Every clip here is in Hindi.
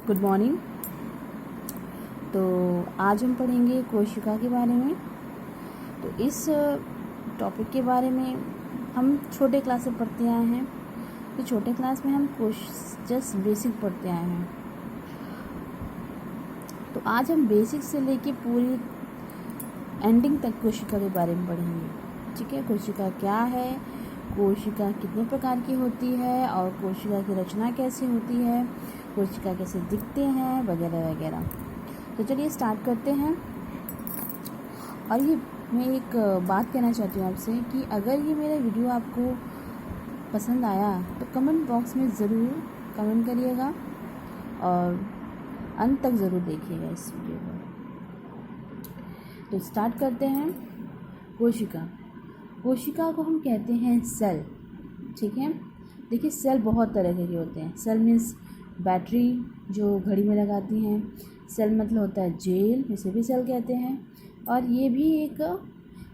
Good morning. तो आज हम पढ़ेंगे कोशिका के बारे में। तो इस टॉपिक के बारे में हम छोटे क्लास से पढ़ते आए हैं। तो छोटे क्लास में हम जस्ट बेसिक पढ़ते आए हैं। तो आज हम बेसिक से लेके पूरी एंडिंग तक कोशिका के बारे में पढ़ेंगे। ठीक है, कोशिका क्या है, कोशिका कितने प्रकार की होती है और कोशिका की रचना कैसे होती है, कोशिका कैसे दिखते हैं, वगैरह वगैरह। तो चलिए स्टार्ट करते हैं। और ये मैं एक बात कहना चाहती हूँ आपसे कि अगर ये मेरा वीडियो आपको पसंद आया तो कमेंट बॉक्स में ज़रूर कमेंट करिएगा और अंत तक ज़रूर देखिएगा इस वीडियो को। तो स्टार्ट करते हैं। कोशिका को हम कहते हैं सेल। ठीक है, देखिए सेल बहुत तरह के होते हैं। सेल मीन्स बैटरी जो घड़ी में लगाती हैं। सेल मतलब होता है जेल, इसे भी सेल कहते हैं। और ये भी एक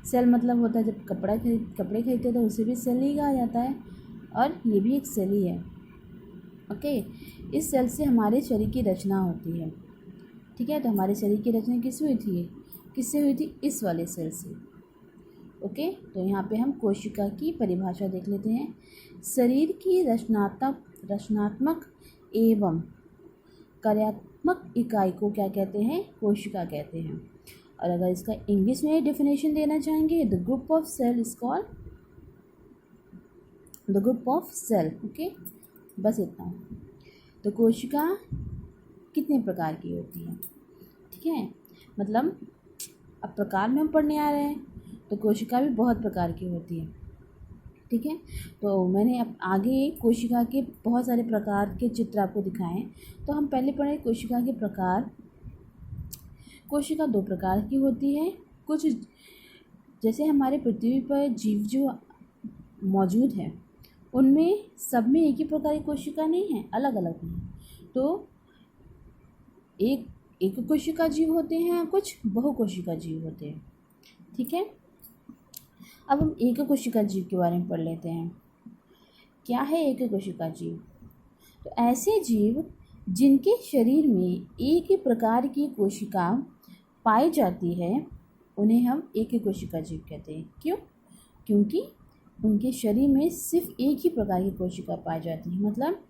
सेल मतलब होता है जब कपड़े खरीदते हैं तो उसे भी सेल ही कहा जाता है, और ये भी एक सेल ही है। ओके, इस सेल से हमारे शरीर की रचना होती है। ठीक है, तो हमारे शरीर की रचना किससे हुई थी? इस वाले सेल से। ओके, तो यहाँ पे हम कोशिका की परिभाषा देख लेते हैं। शरीर की रचनात्मक एवं कार्यात्मक इकाई को क्या कहते हैं? कोशिका कहते हैं। और अगर इसका इंग्लिश में डेफिनेशन देना चाहेंगे, the group of cell is called the group of cell. Okay, बस इतना। तो कोशिका कितने प्रकार की होती है? ठीक है, मतलब अब प्रकार में हम पढ़ने आ रहे हैं तो कोशिका भी बहुत प्रकार की होती है। ठीक है, तो मैंने अब आगे कोशिका के बहुत सारे प्रकार के चित्र आपको दिखाएं। तो हम पहले पढ़े कोशिका के प्रकार। कोशिका दो प्रकार की होती है। कुछ जैसे हमारे पृथ्वी पर जीव जो मौजूद हैं उनमें सब में एक ही प्रकार की कोशिका नहीं है, अलग अलग हैं। तो एक कोशिका जीव होते हैं, कुछ बहुकोशिका जीव होते हैं। ठीक है, अब हम एक कोशिका जीव के बारे में पढ़ लेते हैं। क्या है एक कोशिका जीव? तो ऐसे जीव जिनके शरीर में एक ही प्रकार की कोशिका पाई जाती है उन्हें हम एक कोशिका जीव कहते हैं। क्यों? क्योंकि उनके शरीर में सिर्फ एक ही प्रकार की कोशिका पाई जाती है, मतलब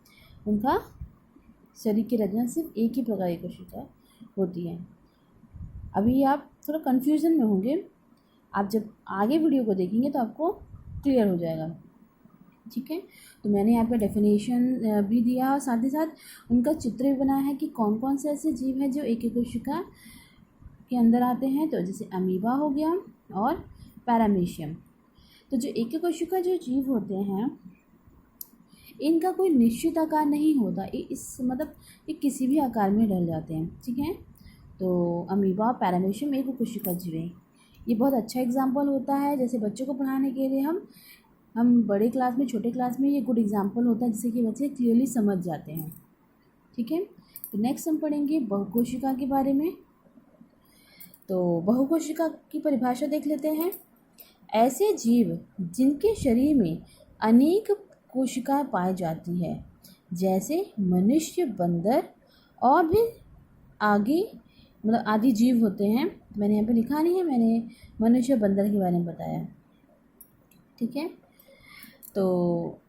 उनका शरीर की रचना सिर्फ एक ही प्रकार की कोशिका होती है। अभी आप थोड़ा कन्फ्यूज़न में होंगे, आप जब आगे वीडियो को देखेंगे तो आपको क्लियर हो जाएगा। ठीक है, तो मैंने यहाँ पे डेफिनेशन भी दिया और साथ ही साथ उनका चित्र भी बनाया है कि कौन कौन से ऐसे जीव हैं जो एक एक कोशिका के अंदर आते हैं। तो जैसे अमीबा हो गया और पैरामीशियम। तो जो एक एक कोशिका जो जीव होते हैं इनका कोई निश्चित आकार नहीं होता, ये किसी भी आकार में ढल जाते हैं। ठीक है, तो अमीबा पैरामीशियम एक कोशिका जीव है। ये बहुत अच्छा एग्जाम्पल होता है, जैसे बच्चों को पढ़ाने के लिए हम बड़े क्लास में, छोटे क्लास में ये गुड एग्जाम्पल होता है जिससे कि बच्चे क्लियरली समझ जाते हैं। ठीक है, तो नेक्स्ट हम पढ़ेंगे बहुकोशिका के बारे में। तो बहुकोशिका की परिभाषा देख लेते हैं। ऐसे जीव जिनके शरीर में अनेक कोशिकाएं पाई जाती है, जैसे मनुष्य, बंदर और भी आगे मतलब आदि जीव होते हैं। मैंने यहाँ पे लिखा नहीं है, मैंने मनुष्य बंदर के बारे में बताया। ठीक है, तो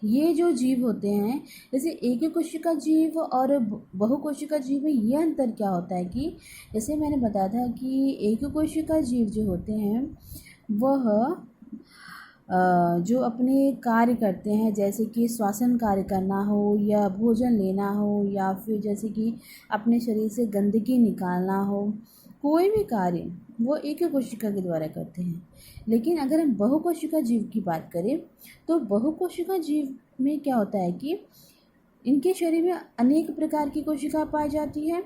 ये जो जीव होते हैं, जैसे एक कोशिका जीव और बहुकोशिका जीव में ये अंतर क्या होता है कि जैसे मैंने बताया था कि एक कोशिका जीव जो होते हैं वह जो अपने कार्य करते हैं, जैसे कि श्वसन कार्य करना हो या भोजन लेना हो या फिर जैसे कि अपने शरीर से गंदगी निकालना हो, कोई भी कार्य वो एक कोशिका के द्वारा करते हैं। लेकिन अगर हम बहुकोशिका जीव की बात करें तो बहुकोशिका जीव में क्या होता है कि इनके शरीर में अनेक प्रकार की कोशिका पाई जाती है,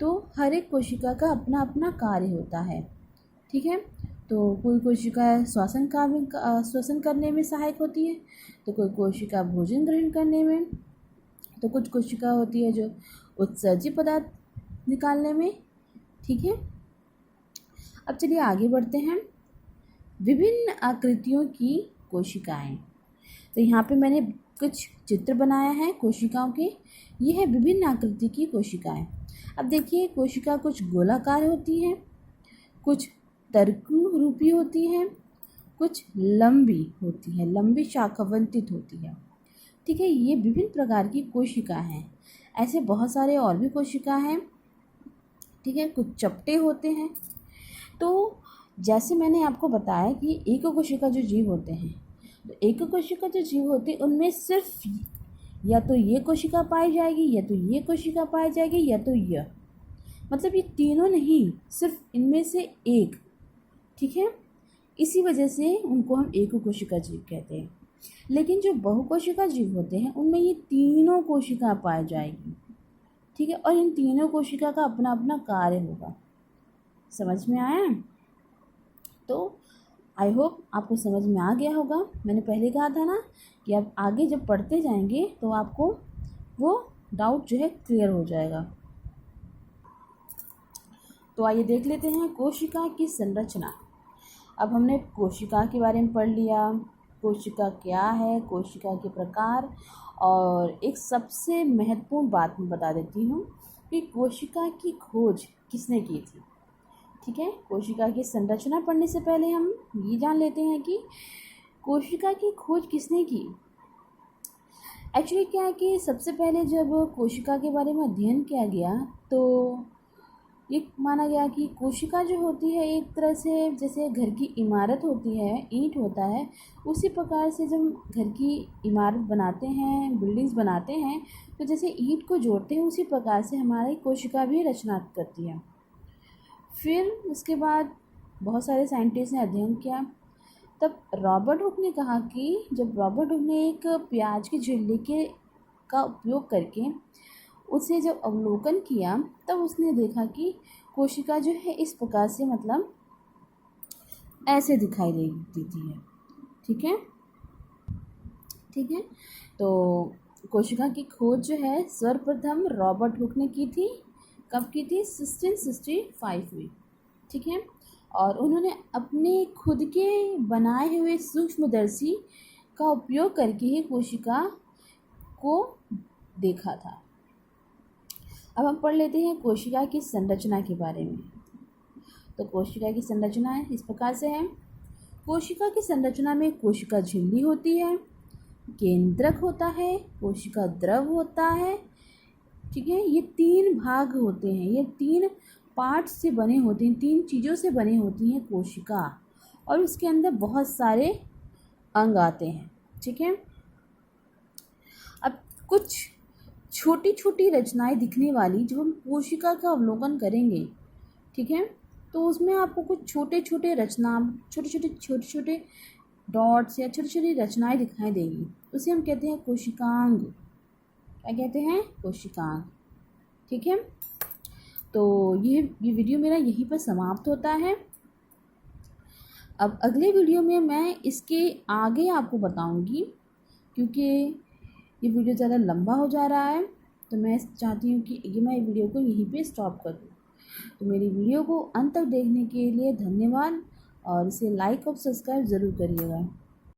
तो हर एक कोशिका का अपना अपना कार्य होता है। ठीक है, तो कोई कोशिका श्वसन करने में सहायक होती है, तो कोई कोशिका भोजन ग्रहण करने में, तो कुछ कोशिका होती है जो उत्सर्जित पदार्थ निकालने में। ठीक है, अब चलिए आगे बढ़ते हैं। विभिन्न आकृतियों की कोशिकाएं। तो यहाँ पे मैंने कुछ चित्र बनाया है कोशिकाओं के। ये है विभिन्न आकृति की कोशिकाएं। अब देखिए, कोशिका कुछ गोलाकार होती हैं, कुछ तरकु रूपी होती हैं, कुछ लंबी होती है, लंबी शाखावंतित होती है। ठीक है, ये विभिन्न प्रकार की कोशिका हैं। ऐसे बहुत सारे और भी कोशिका हैं। ठीक है, कुछ चपटे होते हैं। तो जैसे मैंने आपको बताया कि एक कोशिका जो जीव होते हैं, तो एक कोशिका जो जीव होते हैं उनमें सिर्फ या तो ये कोशिका पाई जाएगी, या तो ये कोशिका पाई जाएगी, या तो यह, मतलब ये तीनों नहीं, सिर्फ इनमें से एक। ठीक है, इसी वजह से उनको हम एक कोशिका जीव कहते हैं। लेकिन जो बहुकोशिका जीव होते हैं उनमें ये तीनों कोशिका पाई जाएगी। ठीक है, और इन तीनों कोशिका का अपना अपना कार्य होगा। समझ में आया? तो आई होप आपको समझ में आ गया होगा। मैंने पहले कहा था ना कि आप आगे जब पढ़ते जाएंगे तो आपको वो डाउट जो है क्लियर हो जाएगा। तो आइए देख लेते हैं कोशिका की संरचना। अब हमने कोशिका के बारे में पढ़ लिया, कोशिका क्या है, कोशिका के प्रकार, और एक सबसे महत्वपूर्ण बात मैं बता देती हूँ कि कोशिका की खोज किसने की थी। ठीक है, कोशिका की संरचना पढ़ने से पहले हम ये जान लेते हैं कि कोशिका की खोज किसने की। एक्चुअली क्या है कि सबसे पहले जब कोशिका के बारे में अध्ययन किया गया तो ये माना गया कि कोशिका जो होती है एक तरह से जैसे घर की इमारत होती है, ईंट होता है, उसी प्रकार से जब घर की इमारत बनाते हैं, बिल्डिंग्स बनाते हैं, तो जैसे ईंट को जोड़ते हैं उसी प्रकार से हमारी कोशिका भी रचना करती है। फिर उसके बाद बहुत सारे साइंटिस्ट ने अध्ययन किया। तब रॉबर्ट हुक ने कहा कि जब रॉबर्ट हुक ने एक प्याज के झिल्ली का उपयोग करके उसे जब अवलोकन किया तब उसने देखा कि कोशिका जो है इस प्रकार से मतलब ऐसे दिखाई देती है। ठीक है, ठीक है। तो कोशिका की खोज जो है सर्वप्रथम रॉबर्ट हुक ने की थी। कब की थी? 1665 में। ठीक है, और उन्होंने अपने खुद के बनाए हुए सूक्ष्मदर्शी का उपयोग करके ही कोशिका को देखा था। अब हम पढ़ लेते हैं कोशिका की संरचना के बारे में। तो कोशिका की संरचना इस प्रकार से है। कोशिका की संरचना में कोशिका झिल्ली होती है, केंद्रक होता है, कोशिका द्रव होता है। ठीक है, ये तीन भाग होते हैं, ये तीन पार्ट से बने होते हैं, तीन चीज़ों से बने होती हैं कोशिका, और उसके अंदर बहुत सारे अंग आते हैं। ठीक है, अब कुछ छोटी छोटी रचनाएं दिखने वाली जब हम कोशिका का अवलोकन करेंगे, ठीक है, तो उसमें आपको कुछ छोटे छोटे छोटे डॉट्स या छोटी छोटी रचनाएं दिखाई देंगी, उसे हम कहते हैं कोशिकांग। क्या कहते हैं? कोशिकांग। ठीक है, तो ये वीडियो मेरा यहीं पर समाप्त होता है। अब अगले वीडियो में मैं इसके आगे आपको बताऊंगी, क्योंकि ये वीडियो ज़्यादा लंबा हो जा रहा है, तो मैं चाहती हूँ कि मैं वीडियो को यहीं पे स्टॉप कर दूँ। तो मेरी वीडियो को अंत तक देखने के लिए धन्यवाद, और इसे लाइक और सब्सक्राइब ज़रूर करिएगा।